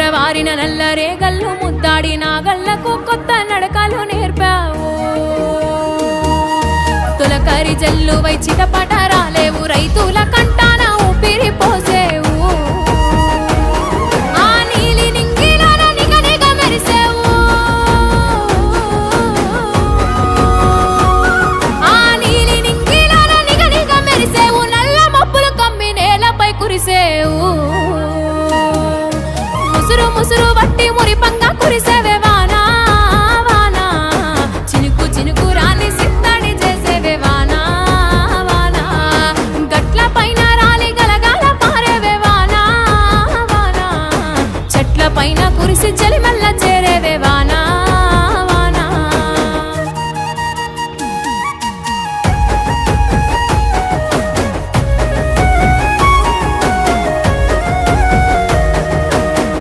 ఎర్రవారిన నల్ల రేగళ్ళు ముద్దాడి నాగళ్లకు కొత్త నడకలు నేర్పావు తొలకరి జల్లు వై చిటపట రాలేవు రైతుల కంటాన ఊపిరి పోసేవు ఆ నీలి నింగిలోన నిగనిగ మెరిసేవు ఆ నీలి నింగిలోన నిగనిగ మెరిసేవు నల్ల మబ్బులు కమ్మి నేలపై కురిసేవు ముసురు ముసురు వట్టి మురిపంగా కురిసేవే వానా వానా చినుకు చినుకు రాని సిద్ధడి చేసేవే వానా వానా గట్ల పైన రాలి గలగాల పారేవే వానా వానా చెట్ల పైన కురిసి చలిమల్ల చేరేవే వానా